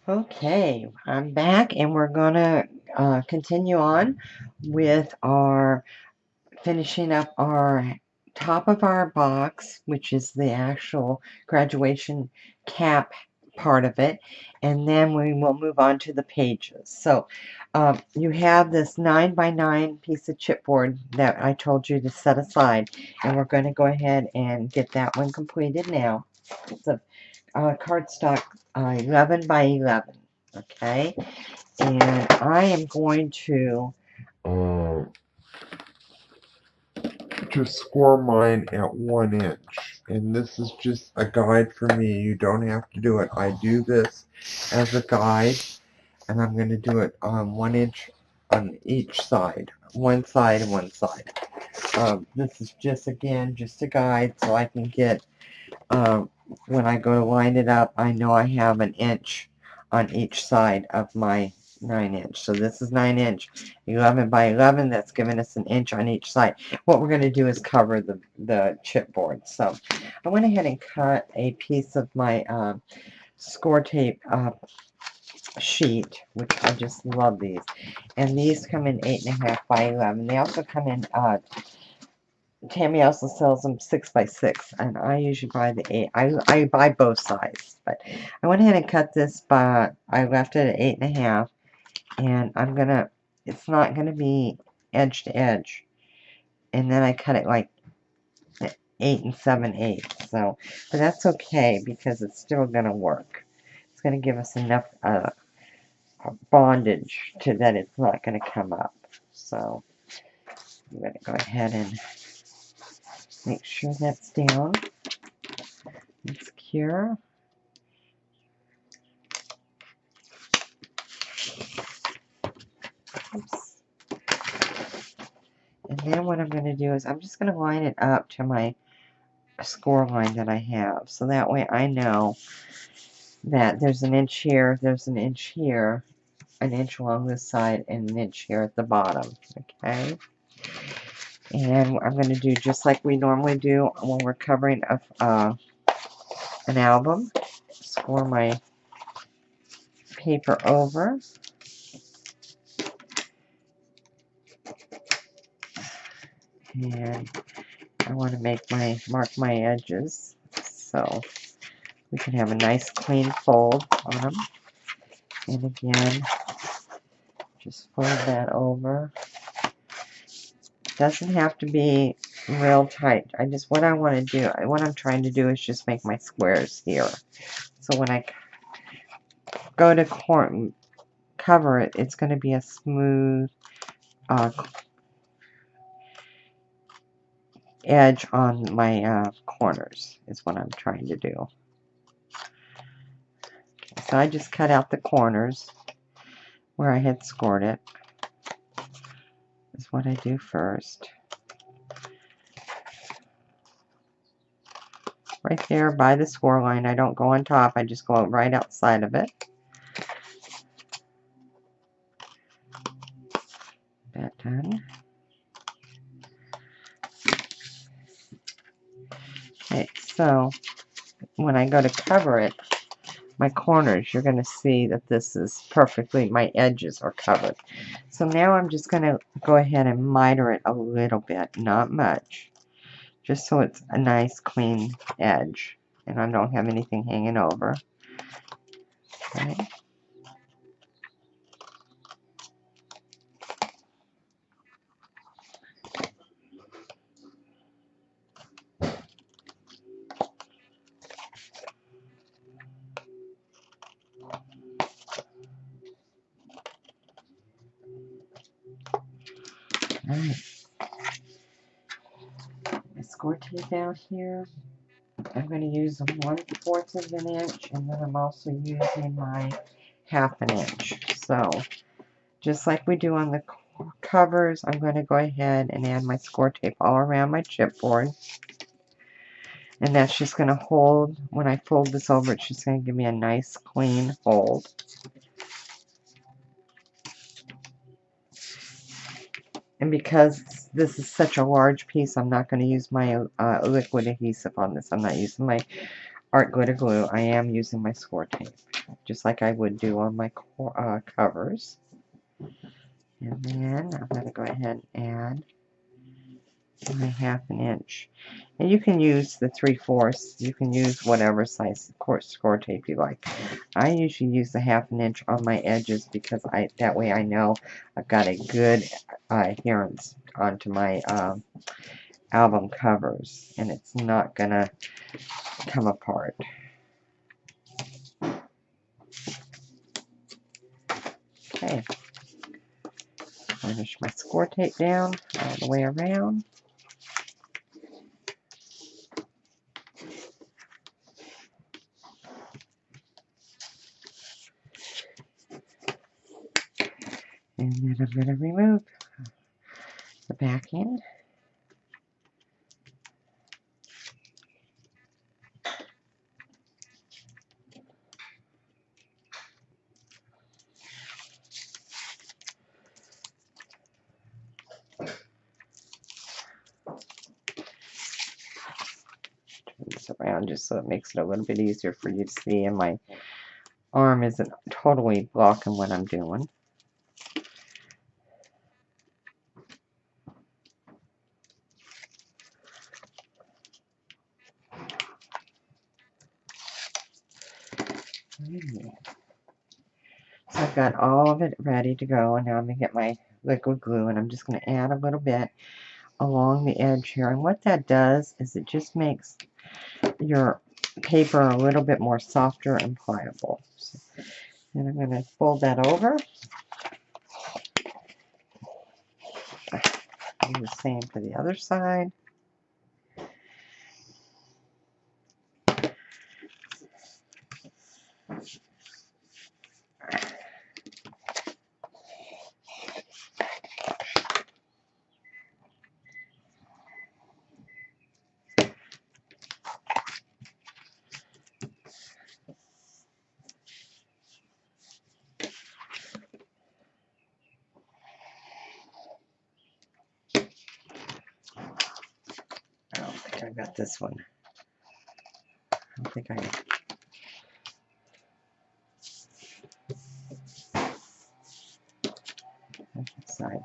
Okay, I'm back and we're gonna continue on with our finishing up our top of our box, which is the actual graduation cap part of it, and then we will move on to the pages. So you have this 9 by 9 piece of chipboard that I told you to set aside, and we're going to go ahead and get that one completed now. It's a cardstock 11 by 11. Okay, and I am going to just score mine at 1 inch, and this is just a guide for me. You don't have to do it. I do this as a guide, and I'm going to do it on 1 inch on each side, one side and one side. This is just, again, just a guide so I can get, when I go to line it up, I know I have an inch on each side of my 9 inch. So this is 9 inch, 11 by 11. That's giving us an inch on each side. What we're going to do is cover the chipboard. So I went ahead and cut a piece of my score tape sheet, which I just love these. And these come in 8.5 by 11. They also come in Tammy also sells them 6 by 6, and I usually buy the 8. I buy both sides, but I went ahead and cut this, but I left it at 8.5, and I'm gonna. It's not gonna be edge to edge, and then I cut it like 8 and 7/8. So, but that's okay because it's still gonna work. It's gonna give us enough bondage to that it's not gonna come up. So I'm gonna go ahead and make sure that's down and secure. Oops. And then what I'm going to do is I'm just going to line it up to my score line that I have. So that way I know that there's an inch here, there's an inch here, an inch along this side, and an inch here at the bottom. Okay? And I'm going to do just like we normally do when we're covering an album. Score my paper over. And I want to mark my edges so we can have a nice clean fold on them. And again, just fold that over. Doesn't have to be real tight. What I want to do, what I'm trying to do is just make my squares here. So when I go to cover it, it's going to be a smooth edge on my corners is what I'm trying to do. Okay, so I just cut out the corners where I had scored it. Is what I do first. Right there by the score line. I don't go on top. I just go right outside of it. That done. Okay, so when I go to cover it, my corners, you're going to see that this is perfectly, my edges are covered. So now I'm just going to go ahead and miter it a little bit, not much, just so it's a nice clean edge and I don't have anything hanging over. Okay. Alright. My score tape out here. I'm going to use 1/4 of an inch, and then I'm also using my 1/2 inch. So, just like we do on the covers, I'm going to go ahead and add my score tape all around my chipboard. And that's just going to hold, when I fold this over, it's just going to give me a nice clean hold. And because this is such a large piece, I'm not going to use my liquid adhesive on this. I'm not using my art glitter glue, I am using my score tape, just like I would do on my covers. And then I'm going to go ahead and add my 1/2 inch. And you can use the 3/4. You can use whatever size score tape you like. I usually use the 1/2 inch on my edges because that way I know I've got a good adherence onto my album covers, and it's not gonna come apart. Okay, finish my score tape down all the way around. And then I'm going to remove the back end. Turn this around just so it makes it a little bit easier for you to see, and my arm isn't totally blocking what I'm doing. So I've got all of it ready to go, and now I'm going to get my liquid glue, and I'm just going to add a little bit along the edge here. And what that does is it just makes your paper a little bit more softer and pliable. So, and I'm going to fold that over. Do the same for the other side. I don't think I got this one. I don't think I got that side.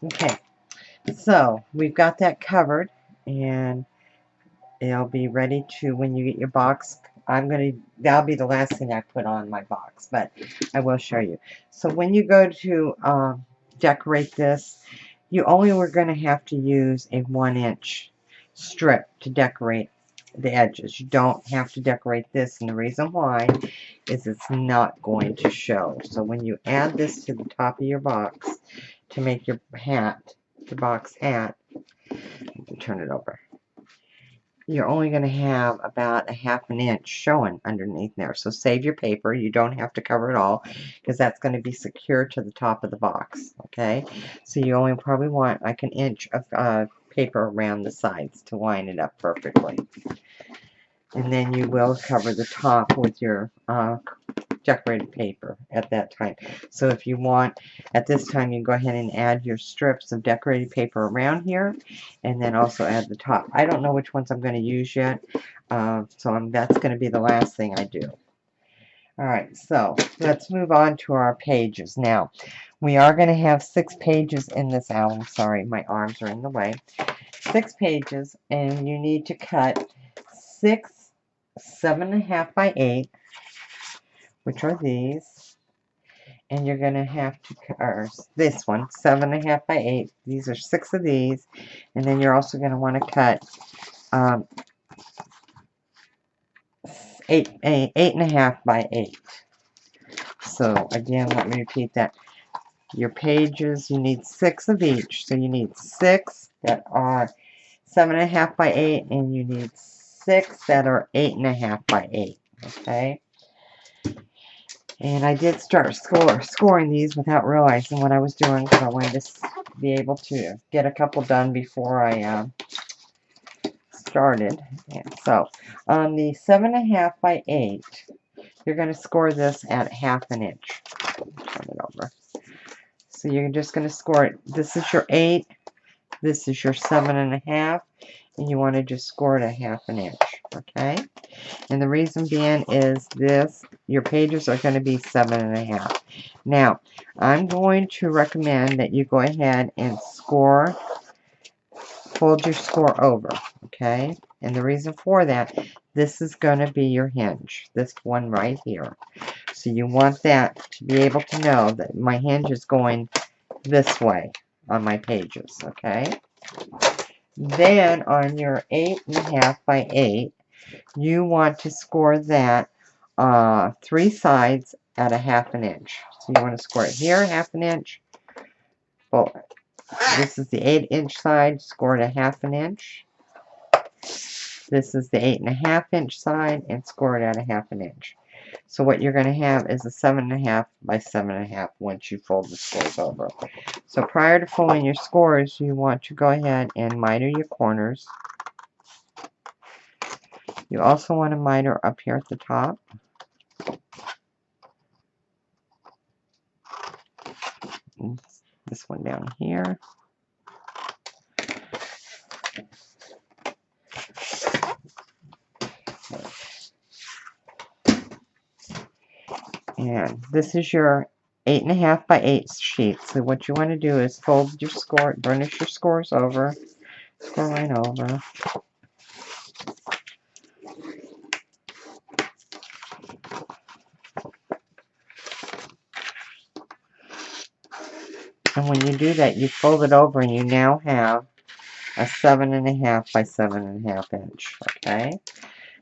Okay, so we've got that covered, and it'll be ready to, when you get your box, that'll be the last thing I put on my box, but I will show you. So when you go to decorate this, you only were going to have to use a 1-inch strip to decorate the edges. You don't have to decorate this, and the reason why is it's not going to show. So when you add this to the top of your box to make your hat, your box hat, you can turn it over. You're only going to have about a 1/2 inch showing underneath there. So save your paper. You don't have to cover it all because that's going to be secure to the top of the box. Okay, so you only probably want like 1 inch of paper around the sides to line it up perfectly. And then you will cover the top with your decorated paper at that time. So if you want, at this time, you go ahead and add your strips of decorated paper around here, and then also add the top. I don't know which ones I'm going to use yet, so that's going to be the last thing I do. Alright, so let's move on to our pages. Now, we are going to have 6 pages in this album. Sorry, my arms are in the way. 6 pages, and you need to cut 6 7.5 by 8, which are these, and you're going to have to, or this one, 7.5 by 8. These are 6 of these, and then you're also going to want to cut 8.5 by 8. So again, let me repeat that. Your pages, you need 6 of each. So you need 6 that are 7.5 by 8, and you need 6 that are 8.5 by 8. Okay. And I did start scoring these without realizing what I was doing, because I wanted to be able to get a couple done before I started. And so on the 7.5 by 8, you're going to score this at 1/2 inch. Turn it over. So you're just going to score it. This is your 8. This is your 7.5. and you want to just score it a 1/2 inch, okay? And the reason being is this, your pages are going to be 7.5. Now, I'm going to recommend that you go ahead and fold your score over, okay? And the reason for that, this is going to be your hinge, this one right here. So you want that to be able to know that my hinge is going this way on my pages, okay? Then on your 8.5 by 8, you want to score that 3 sides at a 1/2 inch. So you want to score it here 1/2 inch. Well, this is the 8-inch side, score it a 1/2 inch. This is the 8.5 inch side, and score it at a 1/2 inch. So what you're going to have is a 7.5 by 7.5 once you fold the scores over. So prior to folding your scores, you want to go ahead and miter your corners. You also want to miter up here at the top. And this one down here. And this is your 8.5 by 8 sheet. So what you want to do is fold your score, burnish your scores over, score line over. And when you do that, you fold it over and you now have a 7.5 by 7.5 inch. Okay?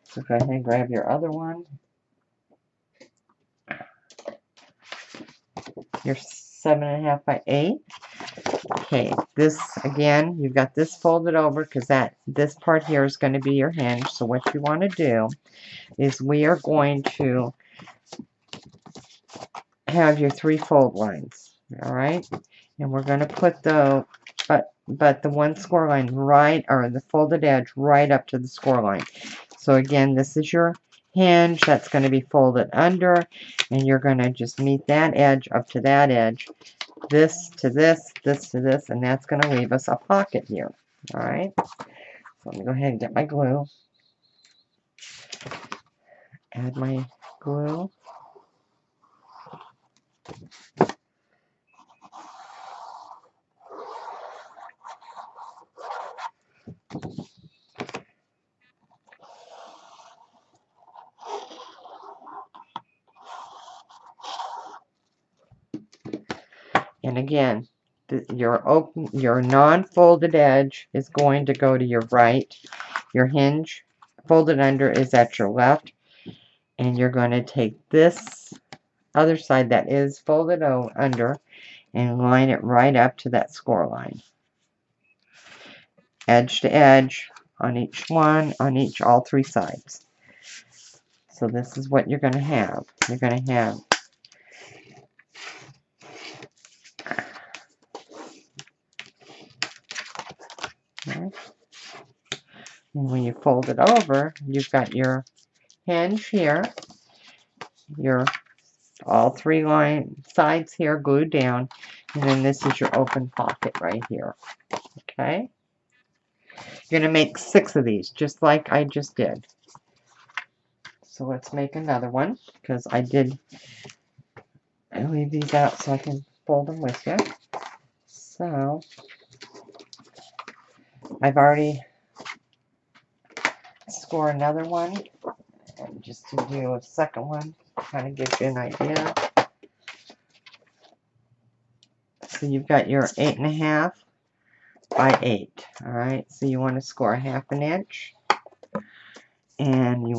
So go ahead and grab your other one. Your 7.5 by 8. Okay, this again, you've got this folded over because this part here is going to be your hinge. So what you want to do is we are going to have your 3 fold lines. All right, and we're going to put the but the one score line right, or the folded edge right up to the score line. So again, this is your hinge that's going to be folded under, and you're going to just meet that edge up to that edge, this to this, this to this, and that's going to leave us a pocket here. All right, so let me go ahead and get my glue. Add my glue. And again, your non-folded edge is going to go to your right. Your hinge folded under is at your left. And you're going to take this other side that is folded under and line it right up to that score line. Edge to edge on each one, all 3 sides. So this is what you're going to have. You're going to have and when you fold it over, you've got your hinge here, your all 3 sides here glued down, and then this is your open pocket right here. Okay? You're going to make 6 of these, just like I just did. So let's make another one, because I leave these out so I can fold them with you. So, I've already scored another one, and just to do a second one, kind of gives you an idea. So you've got your 8.5 by 8. All right, so you want to score a 1/2 inch, and you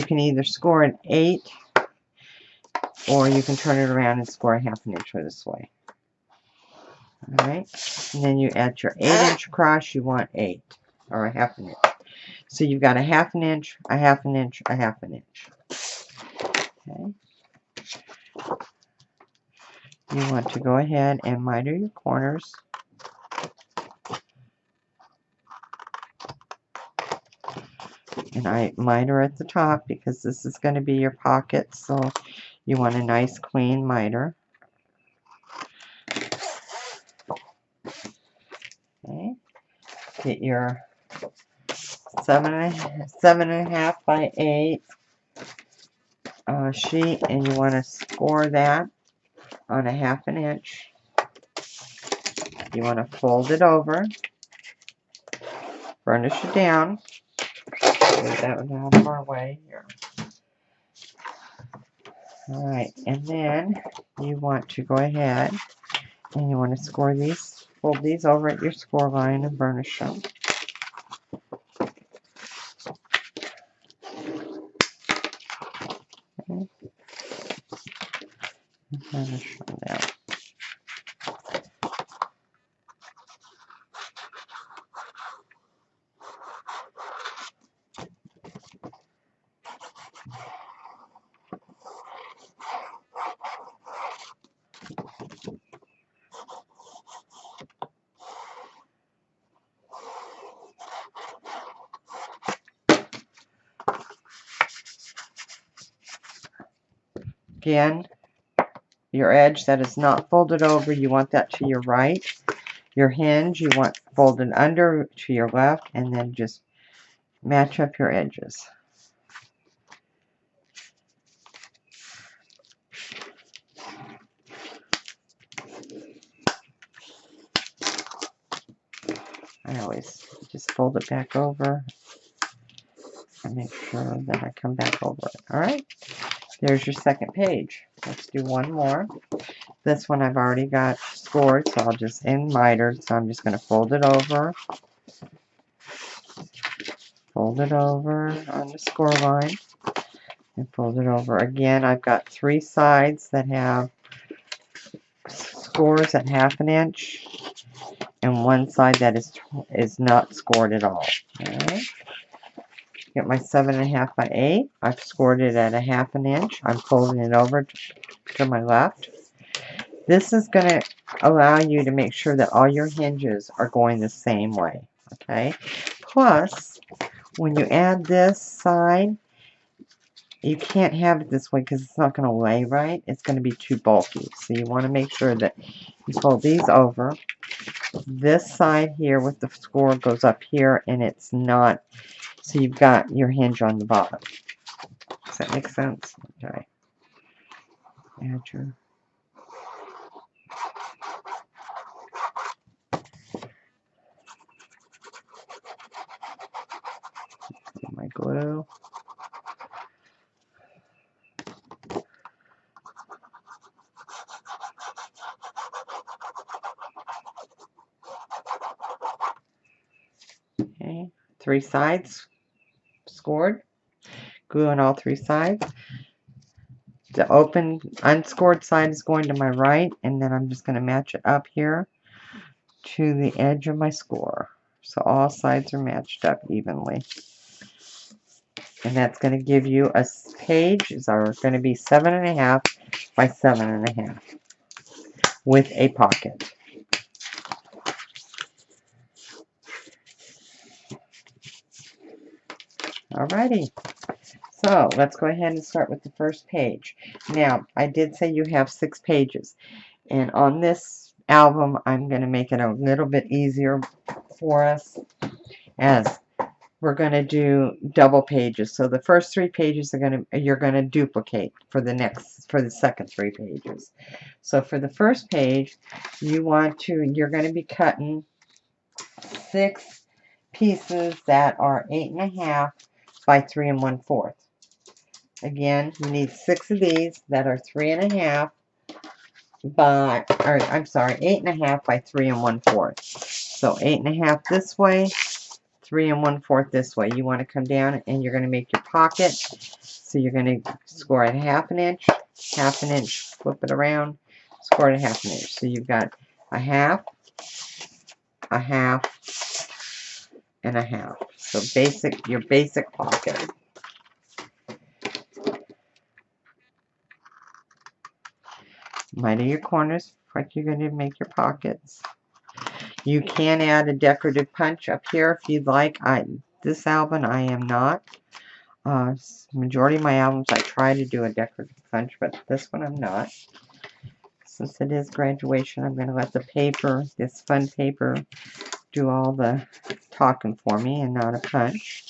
can either score an 8, or you can turn it around and score a 1/2 inch this way. All right, and then you add your 8-inch across. You want 8 or a 1/2 inch. So you've got a 1/2 inch, a 1/2 inch, a 1/2 inch. Okay. You want to go ahead and miter your corners. And I miter at the top because this is going to be your pocket, so you want a nice clean miter. Okay. Get your 7.5 by 8 sheet, and you want to score that on a 1/2 inch. You want to fold it over, burnish it down. Move that one out of our way here. Alright, and then you want to go ahead and you want to score these, fold these over at your score line and burnish them. Okay. And burnish them down. Again, your edge that is not folded over, you want that to your right. Your hinge, you want folded under to your left, and then just match up your edges. I always just fold it back over and make sure that I come back over it. Alright, there's your second page. Let's do one more. This one I've already got scored, so I'll just end mitered. So I'm just going to fold it over on the score line, and fold it over again. I've got 3 sides that have scores at 1/2 inch, and one side that is not scored at all. Alright. Get my 7.5 by 8. I've scored it at a 1/2 inch. I'm folding it over to my left. This is going to allow you to make sure that all your hinges are going the same way. Okay. Plus, when you add this side, you can't have it this way because it's not going to lay right. It's going to be too bulky. So you want to make sure that you fold these over. This side here with the score goes up here, and it's not, so you've got your hinge on the bottom. Does that make sense? Okay. Add your my glue. Okay, 3 sides scored. Glue on all 3 sides. The open, unscored side is going to my right, and then I'm just going to match it up here to the edge of my score. So all sides are matched up evenly. And that's going to give you a page, is going to be 7.5 by 7.5 with a pocket. Alrighty. So let's go ahead and start with the first page. Now, I did say you have 6 pages. And on this album, I'm going to make it a little bit easier for us, as we're going to do double pages. So the first 3 pages are you're going to duplicate for the second 3 pages. So for the first page, you're going to be cutting 6 pieces that are 8.5 by 3 1/4. Again, you need 6 of these that are 3.5 by, or I'm sorry, 8.5 by 3 1/4. So 8.5 this way, 3 1/4 this way. You want to come down and you're going to make your pocket. So you're going to score at 1/2 inch, 1/2 inch, flip it around, score at 1/2 inch. So you've got a half, and a half. So your basic pocket. Miter your corners like you're going to make your pockets. You can add a decorative punch up here if you'd like. This album I am not. Majority of my albums I try to do a decorative punch, but this one I'm not. Since it is graduation, I'm going to let the paper, this fun paper, do all the talking for me and not a punch.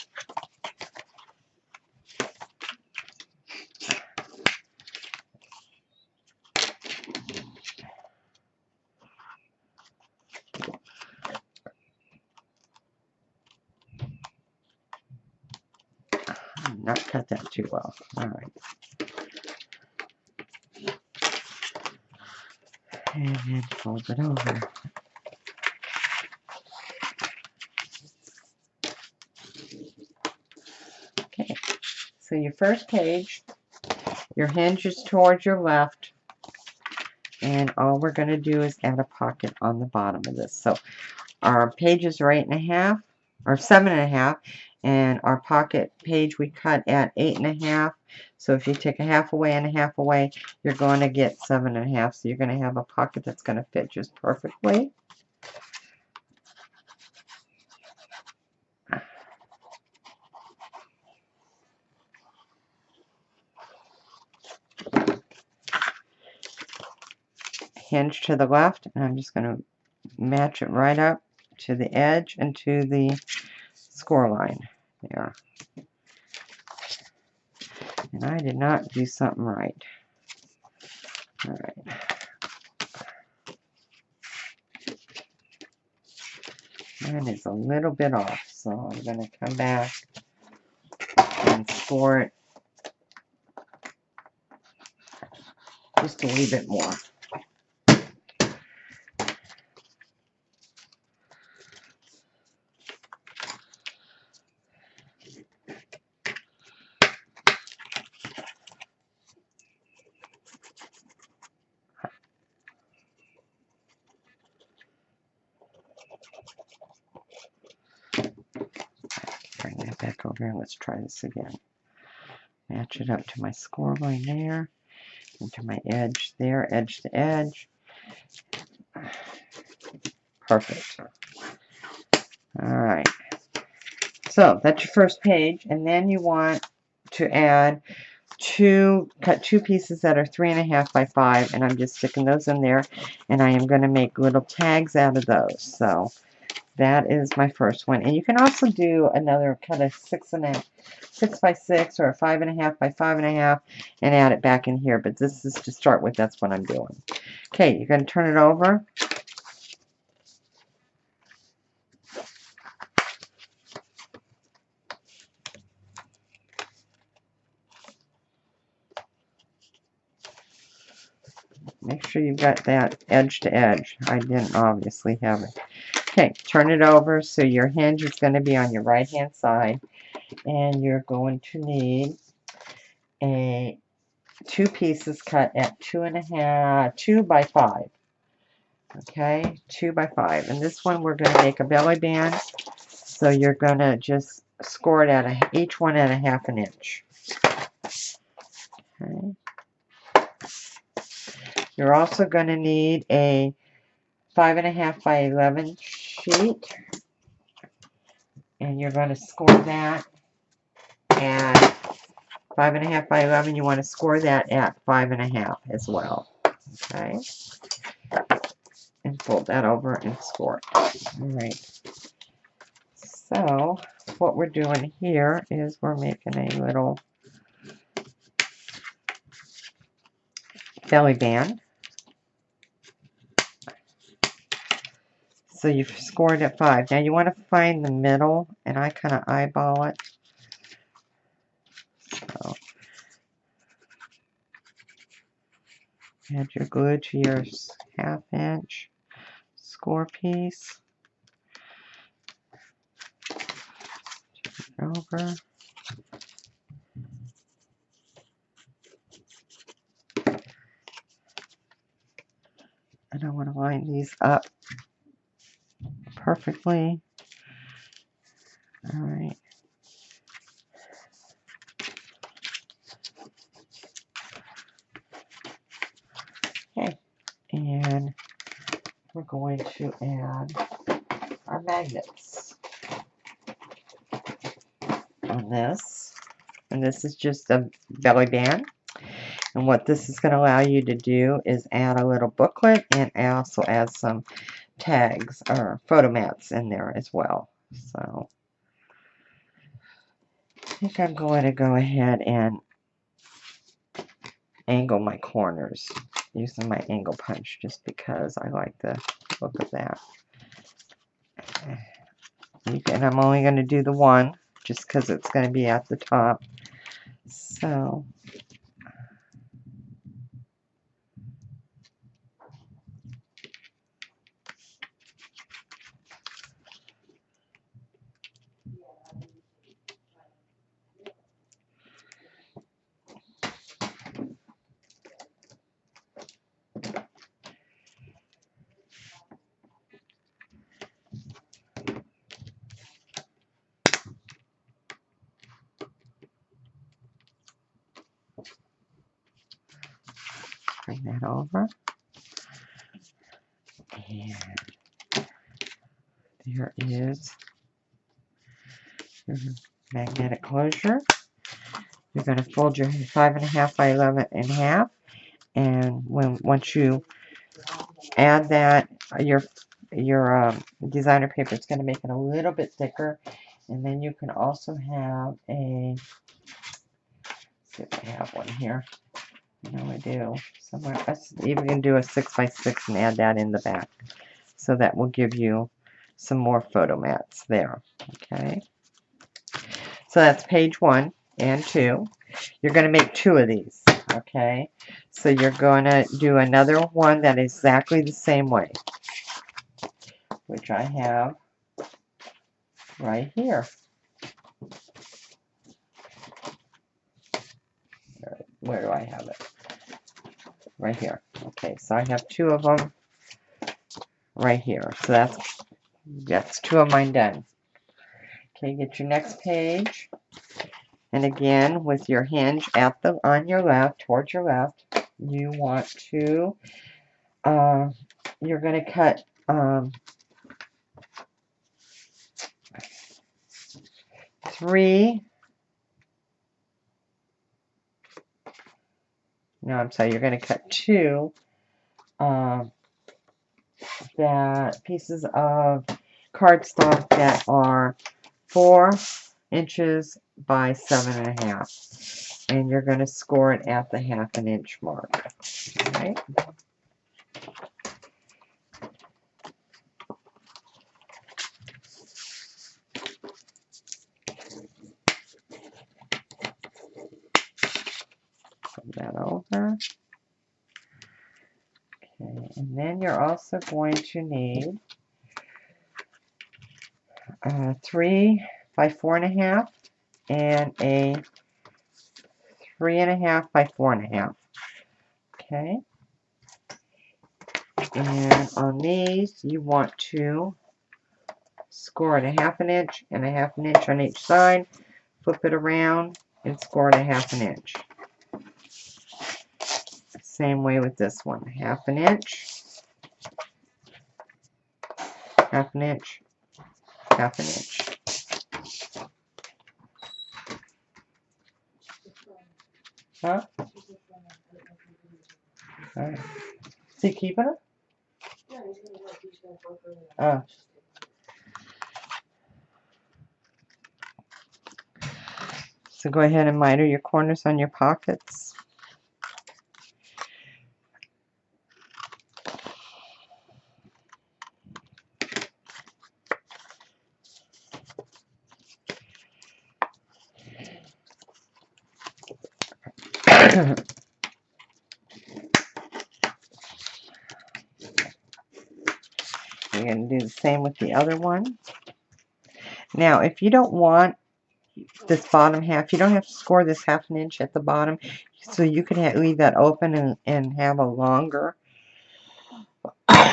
Not cut that too well. All right. And then fold it over. Okay. So your first page, your hinge is towards your left, and all we're going to do is add a pocket on the bottom of this. So our pages are 8.5 or 7.5, and our pocket page we cut at 8.5. So if you take a half away and a half away, you're going to get 7.5. So you're going to have a pocket that's going to fit just perfectly. Hinge to the left, and I'm just going to match it right up to the edge and to the score line there. And I did not do something right. All right. Mine is a little bit off, so I'm going to come back and score it just a little bit more. Bring that back over here. Let's try this again. Match it up to my score line there, and to my edge there, edge to edge. Perfect. All right. So that's your first page, and then you want to add cut two pieces that are 3.5 by 5, and I'm just sticking those in there, and I am going to make little tags out of those. So that is my first one, and you can also do another kind of 6 by 6 or a 5.5 by 5.5 and add it back in here. But this is to start with. That's what I'm doing. Okay, you're going to turn it over. Make sure you've got that edge to edge. I didn't obviously have it. Okay, turn it over so your hinge is going to be on your right hand side, and you're going to need two pieces cut at 2 by 5. Okay, 2 by 5, and this one we're going to make a belly band. So you're going to just score it at each one at a 1/2 inch. Okay. You're also going to need a 5.5 by 11 sheet, and you're going to score that at 5.5 by 11. You want to score that at 5.5 as well. Okay, and fold that over and score it. All right. So what we're doing here is we're making a little belly band. So you've scored at 5. Now you want to find the middle, and I kind of eyeball it. So add your glue to your 1/2 inch score piece. Turn it over. And I want to line these up perfectly. All right. Okay. And we're going to add our magnets on this. And this is just a belly band. And what this is going to allow you to do is add a little booklet and also add some tags or photo mats in there as well. So I think I'm going to go ahead and angle my corners using my angle punch just because I like the look of that. And I'm only going to do the one just because it's going to be at the top. So bring that over. And there is your magnetic closure. You're going to fold your 5.5 by 11.5, and once you add that, your designer paper, it's going to make it a little bit thicker. And then you can also have a, let's see if I have one here. No, I do somewhere. I even can do a 6 by 6 and add that in the back, so that will give you some more photo mats there. Okay, so that's page 1 and 2. You're going to make 2 of these. Okay, so you're going to do another one that is exactly the same way, which I have right here. Where do I have it? Right here. Okay, so I have 2 of them right here. So that's 2 of mine done. Okay, get your next page, and again with your hinge on your left, towards your left, you want to you're going to cut 3. No, I'm sorry. You're going to cut 2 that pieces of cardstock that are 4 inches by 7.5, and you're going to score it at the 1/2 inch mark. Okay. Put that over. Okay, and then you're also going to need 3 by 4.5 and a 3.5 by 4.5. Okay, and on these you want to score it a 1/2 inch and a 1/2 inch on each side. Flip it around and score it a 1/2 inch. Same way with this one. 1/2 inch, 1/2 inch, 1/2 inch. Huh? Alright. Is he keeping it? Oh. So go ahead and miter your corners on your pockets. You're going to do the same with the other one. Now, if you don't want this bottom half, you don't have to score this 1/2 inch at the bottom, so you can leave that open and have a longer,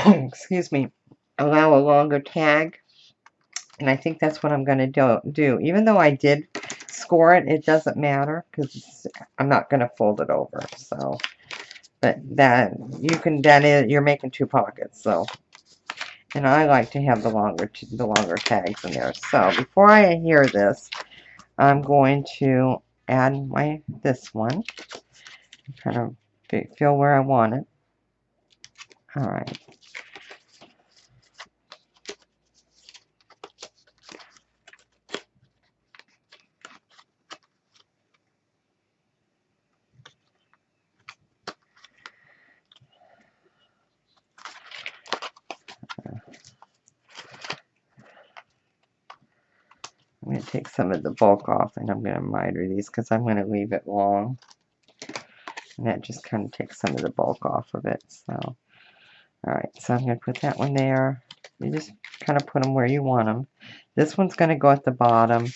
excuse me, allow a longer tag. And I think that's what I'm going to do. Even though I did score it, it doesn't matter because I'm not going to fold it over. So, but you're making 2 pockets. So, and I like to have the longer tags in there. So before I adhere this, I'm going to add this one. Kind of feel where I want it. All right. going to take some of the bulk off, and I'm going to miter these because I'm going to leave it long. And that just kind of takes some of the bulk off of it. So, alright, so I'm going to put that one there. You just kind of put them where you want them. This one's going to go at the bottom,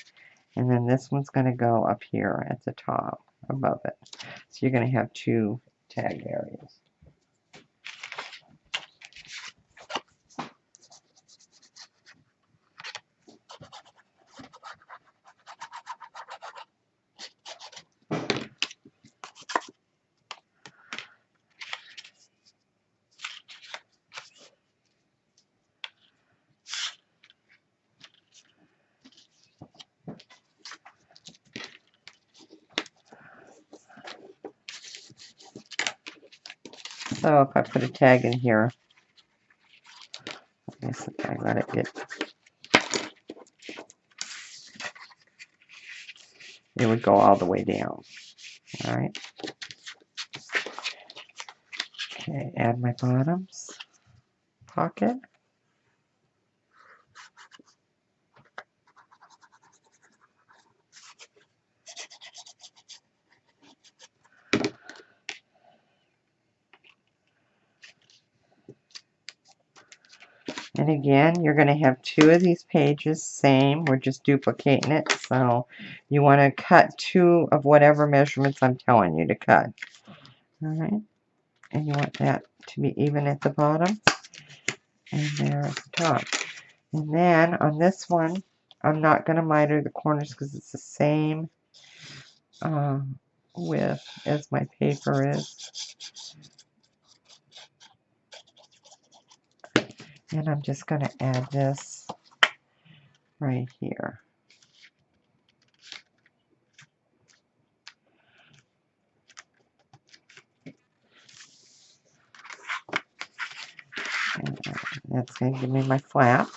and then this one's going to go up here at the top, above it. So you're going to have two tag areas. So if I put a tag in here, I let it get, it would go all the way down. Alright. Okay, add my bottoms pocket. And again, you're going to have two of these pages, same, we're just duplicating it, so you want to cut two of whatever measurements I'm telling you to cut. Alright, and you want that to be even at the bottom, and there at the top. And then, on this one, I'm not going to miter the corners because it's the same width as my paper is. And I'm just going to add this right here. And that's going to give me my flap.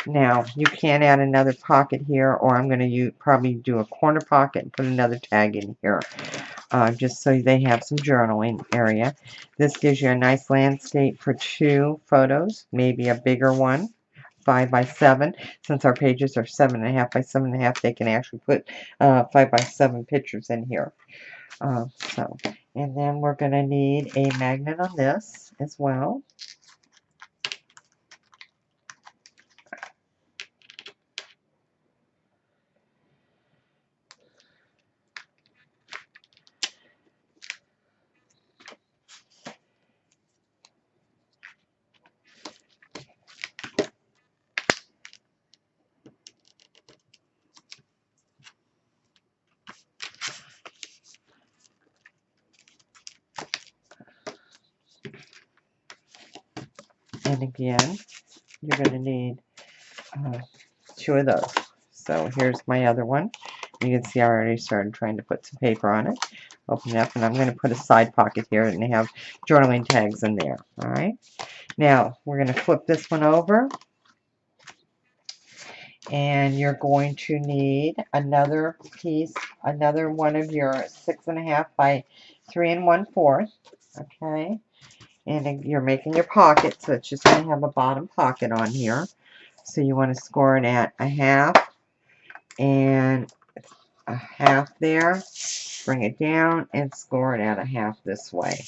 Now, you can add another pocket here, or I'm going to probably do a corner pocket and put another tag in here, just so they have some journaling area. This gives you a nice landscape for two photos, maybe a bigger one, 5 by 7. Since our pages are 7.5 by 7.5, they can actually put 5 by 7 pictures in here. And then we're going to need a magnet on this as well. And again, you're going to need 2 of those. So here's my other one. You can see I already started trying to put some paper on it. Open it up, and I'm going to put a side pocket here and have journaling tags in there. Alright. Now, we're going to flip this one over. And you're going to need another piece, another one of your 6.5 by 3 1/4. Okay. And you're making your pocket, so it's just going to have a bottom pocket on here. So you want to score it at 1/2 and 1/2 there. Bring it down and score it at 1/2 this way.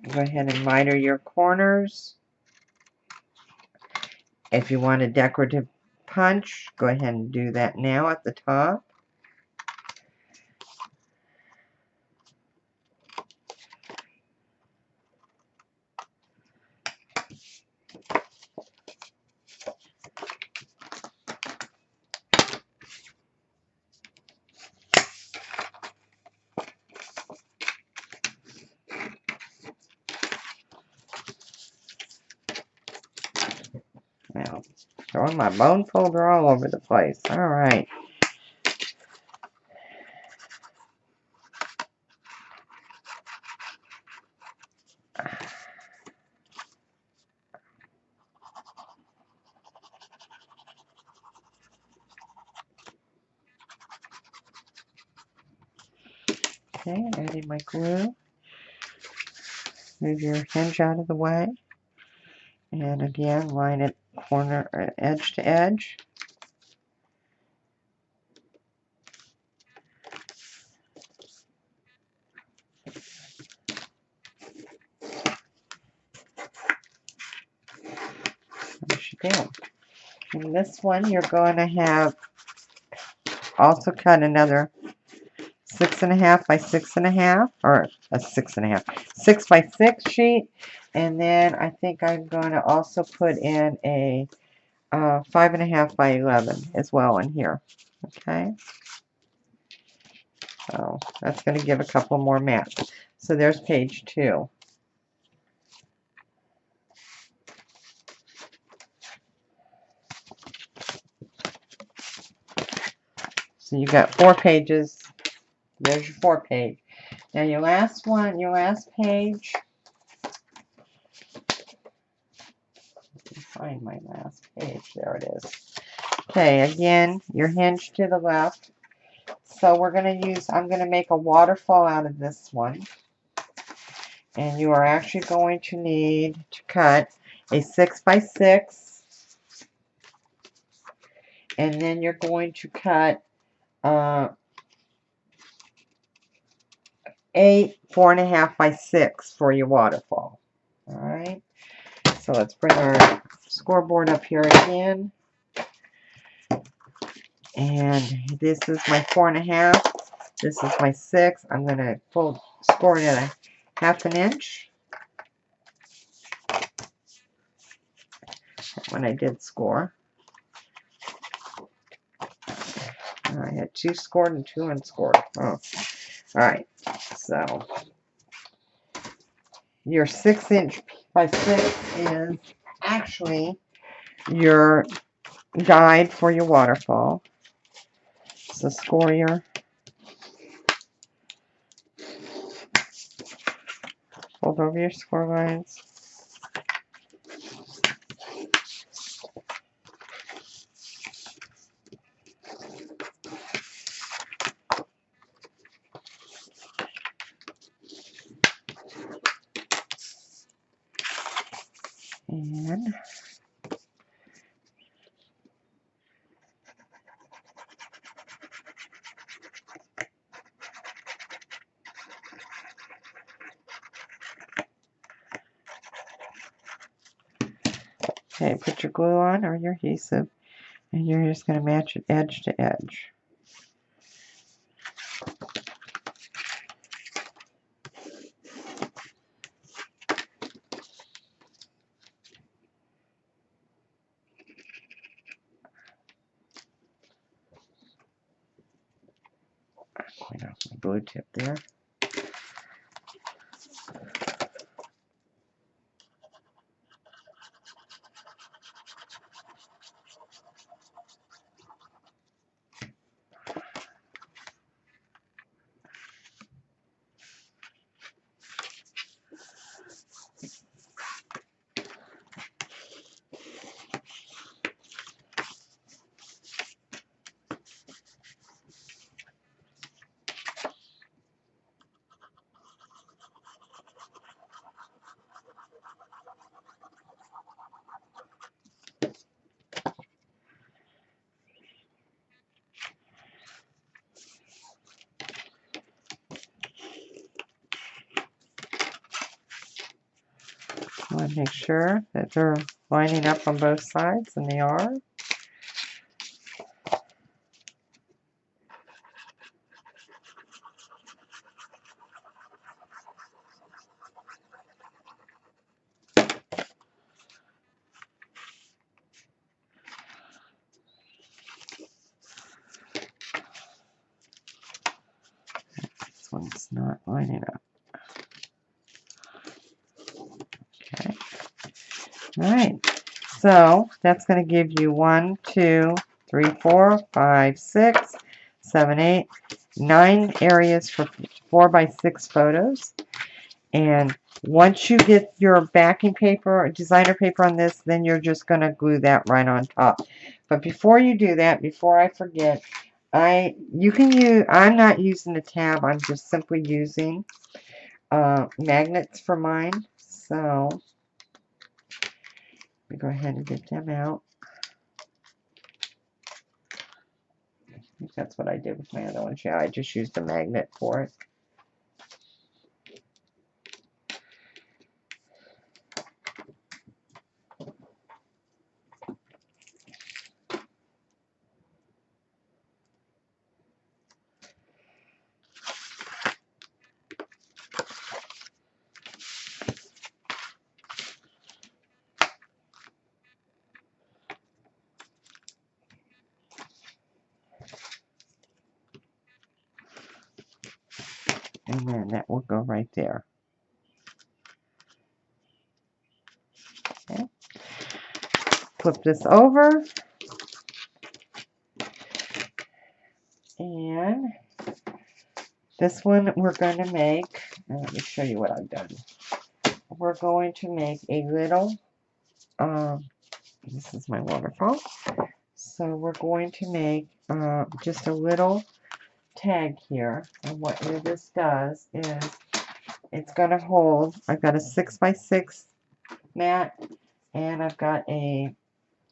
Go ahead and miter your corners. If you want a decorative punch, go ahead and do that now at the top. Now, throwing my bone folder all over the place. Alright. Okay, adding my glue. Move your hinge out of the way. And again, line it corner, edge to edge. Push it down. And this one, you're going to have also cut another 6.5 by 6.5, or a 6.5, 6 by 6 sheet. And then I think I'm going to also put in a 5.5 by 11 as well in here. Okay. So that's going to give a couple more mats. So there's page 2. So you got 4 pages. There's your 4 page. Now your last one, your last page. Find my last page. There it is. Okay, again, your hinge to the left. So we're going to use, I'm going to make a waterfall out of this one. And you are actually going to need to cut a 6 by 6. And then you're going to cut 8 4.5 by 6 for your waterfall. Alright, so let's bring our scoreboard up here again. And this is my 4.5. This is my 6. I'm going to fold score it at a 1/2 inch. When I did score, I had 2 scored and 2 unscored. Oh, alright, so your 6" by 6 is actually your guide for your waterfall. So score your, fold over your score lines. And okay, put your glue on or your adhesive, and you're just going to match it edge to edge. Clean off my glue tip there. I want to make sure that they're lining up on both sides, and they are. This one's not lining up. Okay. All right. So that's going to give you 1, 2, 3, 4, 5, 6, 7, 8, 9 areas for 4 by 6 photos. And once you get your backing paper, designer paper on this, then you're just going to glue that right on top. But before you do that, before I forget, I'm not using a tab, I'm just simply using magnets for mine. So me go ahead and get them out. I think that's what I did with my other ones. Yeah, I just used a magnet for it. And then that will go right there. Okay. Flip this over. And this one we're going to make, let me show you what I've done. We're going to make a little, this is my waterfall. So we're going to make just a little tag here. And what this does is it's going to hold, I've got a 6x6 mat, and I've got a,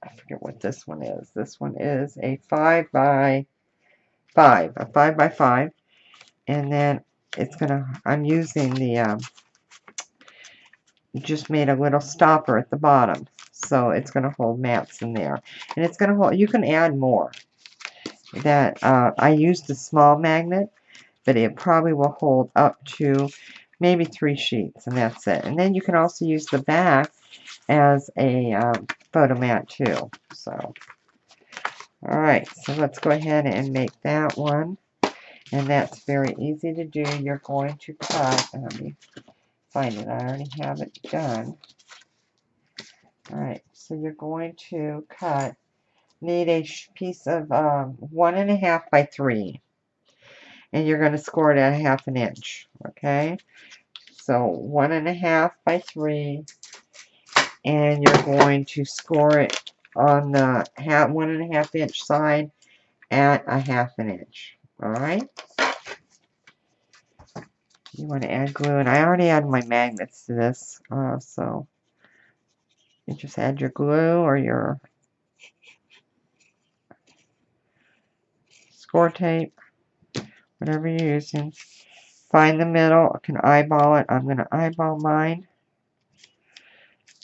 I forget what this one is. This one is a 5x5, a 5x5. And then it's going to, I'm using the, just made a little stopper at the bottom. So it's going to hold mats in there. And it's going to hold, you can add more. That I used a small magnet, but it probably will hold up to maybe 3 sheets, and that's it. And then you can also use the back as a photo mat too. So, alright, so let's go ahead and make that one. And that's very easy to do. You're going to cut, let me find it, I already have it done. Alright, so you're going to need a piece of 1.5 by 3. And you're going to score it at 1/2 inch. Okay? So 1.5 by 3. And you're going to score it on the 1.5 inch side at 1/2 inch. Alright? You want to add glue. And I already added my magnets to this. So you just add your glue or your score tape, whatever you're using. Find the middle. I can eyeball it. I'm going to eyeball mine.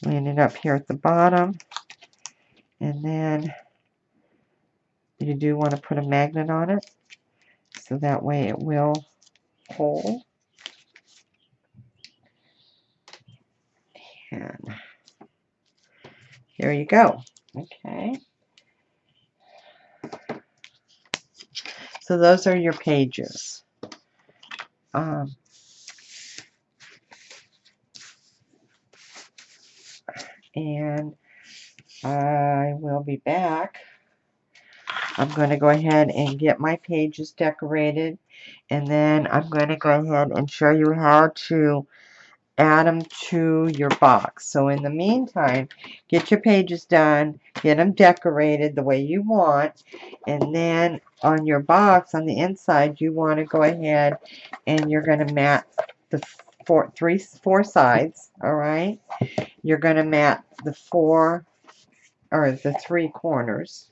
Land it up here at the bottom. And then you do want to put a magnet on it. So that way it will hold. And here you go. Okay. So those are your pages. And I will be back. I'm going to go ahead and get my pages decorated, and then I'm going to go ahead and show you how to add them to your box. So in the meantime, get your pages done, get them decorated the way you want, and then on your box on the inside you want to go ahead and you're going to mat the four sides. All right, you're going to mat the 3 corners,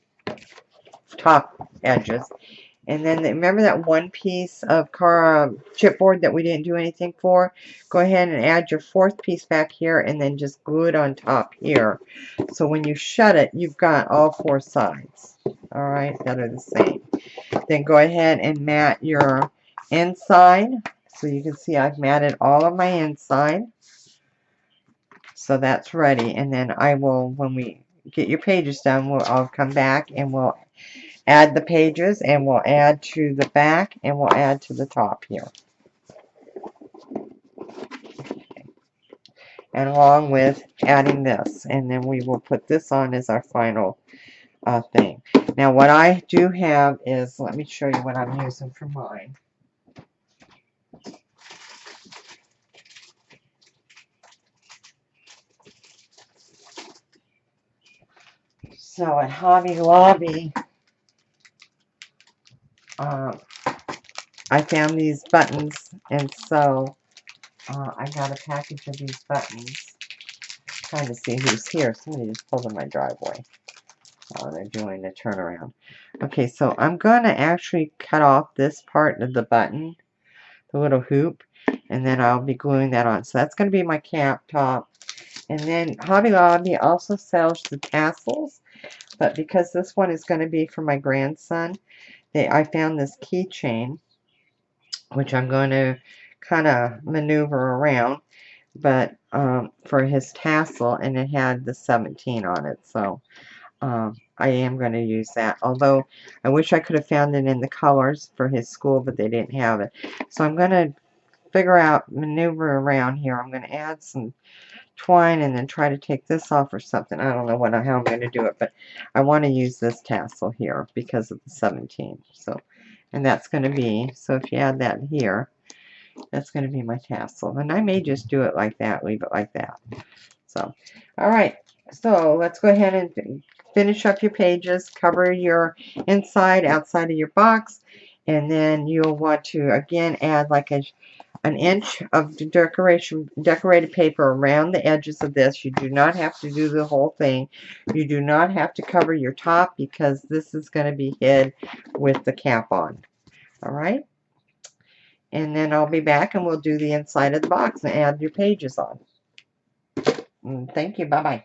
top edges. And then remember that one piece of chipboard that we didn't do anything for? Go ahead and add your 4th piece back here and then just glue it on top here. So when you shut it, you've got all 4 sides. Alright, that are the same. Then go ahead and mat your inside. So you can see I've matted all of my inside. So that's ready. And then I will, when we get your pages done, I'll come back and we'll add the pages, and we'll add to the back, and we'll add to the top here. Okay. And along with adding this, and then we will put this on as our final thing. Now what I do have is, let me show you what I'm using for mine. So at Hobby Lobby, I found these buttons, and so I got a package of these buttons. trying to see who's here. Somebody just pulled in my driveway. Oh, they're doing a turnaround. Okay, so I'm going to actually cut off this part of the button, the little hoop, and then I'll be gluing that on. So that's going to be my cap top. And then Hobby Lobby also sells the tassels, but because this one is going to be for my grandson, I found this keychain, which I'm going to kind of maneuver around, but for his tassel, and it had the 17 on it, so I am going to use that, although I wish I could have found it in the colors for his school, but they didn't have it. So I'm going to maneuver around here. I'm going to add some twine and then try to take this off or something. I don't know how I'm going to do it, but I want to use this tassel here because of the 17. So, and that's going to be, so if you add that here, that's going to be my tassel. And I may just do it like that, leave it like that. So, all right. So let's go ahead and finish up your pages, cover your inside, outside of your box, and then you'll want to again add like an inch of decorated paper around the edges of this. You do not have to do the whole thing. You do not have to cover your top because this is going to be hid with the cap on. All right? And then I'll be back and we'll do the inside of the box and add your pages on. Thank you. Bye-bye.